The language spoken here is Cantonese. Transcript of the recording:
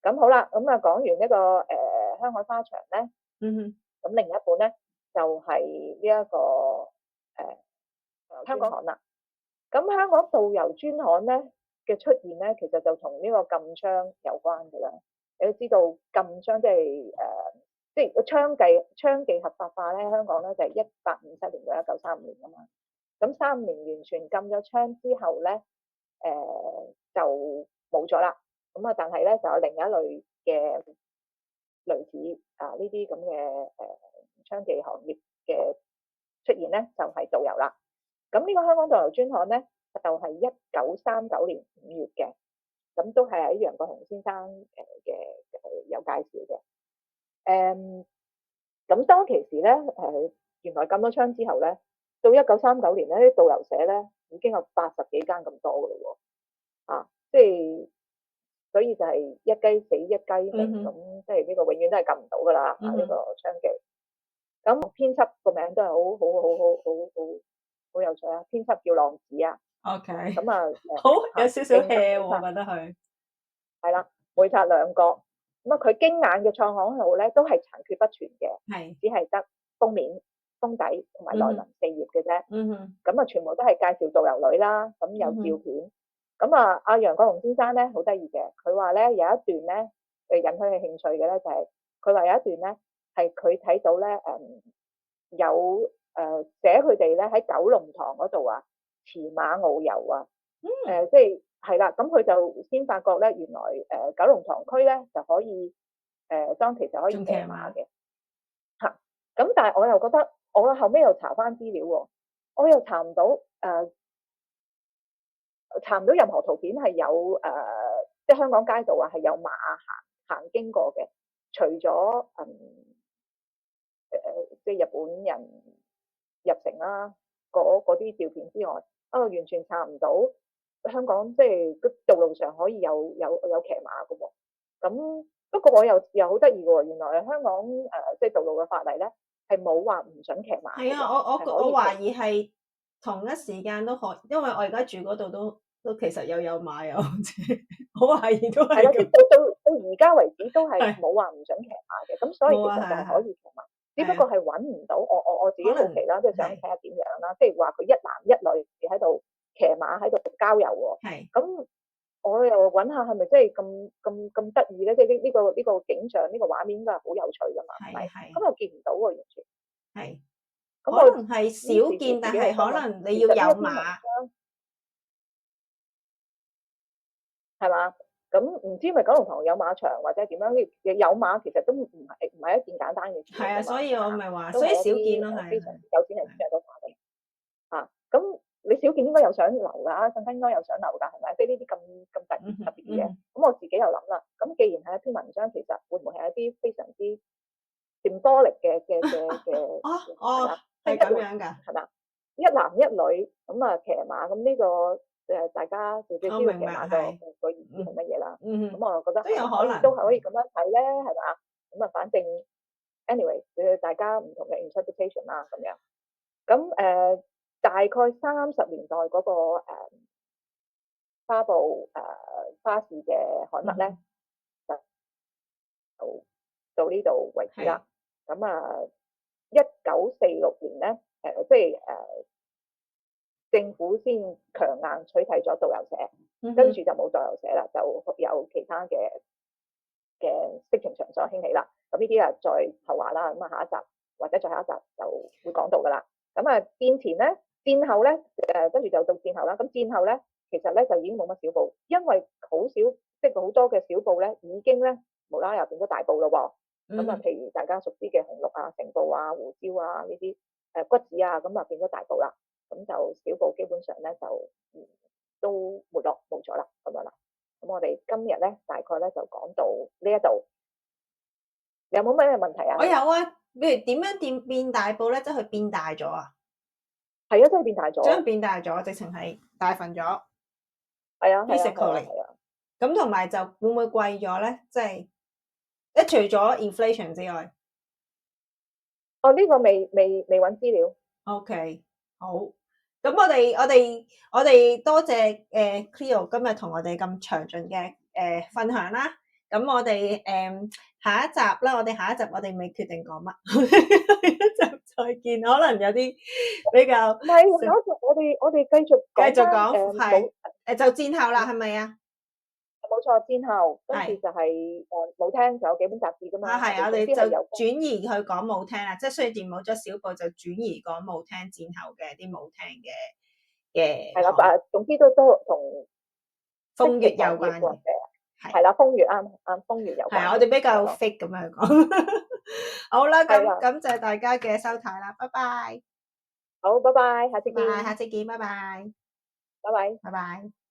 咁好啦，咁啊講完呢個香海花場咧，咁另一本咧就係呢一個香港刊啦。咁香港導遊專刊咧嘅出現咧，其實就同呢個禁槍有關嘅啦。你都知道禁槍即係槍技合法化咧，香港咧就係1857年到1935年啊嘛。咁35年完全禁咗槍之後咧，就冇咗啦。咁啊，但係咧就有另一類嘅類似呢啲咁嘅槍技行業嘅出現咧，就係導遊啦。咁呢個香港導遊專刊咧，就係1939年5月嘅，咁都係喺楊國雄先生嘅有介紹嘅。咁當其時咧，原來禁咗槍之後咧，到1939年咧，啲導遊社咧已經有80幾間咁多嘅咯喎，即係所以就係一雞死一雞鳴，咁即係呢個永遠都係禁唔到噶啦，呢個槍技。咁編輯個名都係好有趣啊！編輯叫浪子啊。OK。咁啊，好有少少 hea 喎，我覺得佢係啦，每冊兩個。咁啊，佢經眼嘅創刊號咧都係殘缺不全嘅，只係得封面、封底同埋內文4頁嘅啫。咁啊，全部都係介紹導遊女啦，咁有照片。咁啊，阿楊國雄先生咧好得意嘅，佢話咧有一段咧引起佢興趣嘅咧就係佢話有一段咧係佢睇到咧有寫佢哋咧喺九龍塘嗰度啊，持馬遨遊啊，即係啦，咁佢就先發覺咧，原來九龍塘區咧就可以當其實可以騎馬嘅嚇。咁但係我又覺得，我後尾又查翻資料喎，我又查唔到任何圖片係有即係香港街道啊係有馬行經過嘅，除咗即係日本人入城啦嗰啲照片之外，完全查唔到香港即係道路上可以有騎馬嘅喎。咁不過我又好得意嘅喎，原來香港即係道路嘅法例咧係冇話唔準騎馬。係啊，我懷疑係同一時間都可，因為我而家住嗰度都其實又有馬有車，我懷疑都係。係啦，即係到而家為止都係冇話唔準騎馬嘅，咁所以其實就係可以騎馬，只不過係揾唔到。我自己好奇啦，即係想睇下點樣啦，即係話佢一男一女喺度騎馬喺度交遊喎。咁我又揾下係咪真係咁得意咧？即係呢個景象呢個畫面應該係好有趣㗎嘛，係咪？咁又見唔到喎，完全。係。可能係少見，但係可能你要有馬，係嘛？咁唔知咪九龍塘有馬場或者點樣？有馬其實都唔係一件簡單嘅事。係啊，所以我咪話，所以少見咯，係。非常有錢人先有得馬嘅嚇。咁你少見應該有想留㗎，更加應該有想留㗎，係咪？即係呢啲咁特別嘅嘢。咁我自己又諗啦，咁既然係一篇文章，其實會唔會係一啲非常之 symbolic 嘅係咁樣㗎，係嘛？一男一女咁啊騎馬，咁呢個大家就知道騎馬個意思係乜嘢啦。咁我又覺得都有可能都係可以咁樣睇咧，係嘛？咁啊，反正 anyway，大家唔同嘅 interpretation 啦，咁樣。咁大概30年代嗰個花布花市嘅刊物咧，就到呢度為止啦。咁啊，1946年咧，即係政府先強硬取締咗導遊社，跟住就冇導遊社啦，就有其他嘅色情場所興起啦。咁呢啲啊，再後話啦。咁啊，下一集或者再下一集就會講到噶啦。咁啊，戰後咧，跟住就到戰後啦。咁戰後咧，其實咧就已經冇乜小報，因為好少，即係好多嘅小報咧，已經咧無啦啦又變咗大報咯喎。咁啊，譬如大家熟知嘅紅綠啊、成報啊、胡椒啊呢啲骨子啊，咁啊變咗大報啦。咁就小報基本上咧就都沒落冇咗啦，咁樣啦。咁我哋今日咧大概咧就講到呢一度，你有冇咩問題啊？我有啊，譬如點樣變大報咧？即係佢變大咗啊？係啊，真係變大咗，將變大咗，直情係大份咗。係啊，physically。咁同埋就會唔會貴咗咧？即係除咗 inflation 之外，呢個未揾資料。OK， 好。咁我哋多謝Cleo 今日同我哋咁詳盡嘅分享啦。咁咁我哋下一集啦，我哋未決定講乜，下一集再見。可能有啲比較唔係，我哋繼續繼續講講翻係就戰後啦，係咪啊？冇錯，戰後跟住係就係舞廳，就有幾本雜誌噶嘛。係，我總哋就之係有轉移去講舞廳啦，即係雖然冇咗小報，就轉移講舞廳戰後嘅啲舞廳嘅係啦，總之都同風月有關嘅，係啦，風月啱，風月有關。係我哋比較 fit 咁樣講。好啦，咁感謝大家嘅收睇啦，拜拜。好，拜拜，下次見。下次見，拜拜。拜拜。拜拜。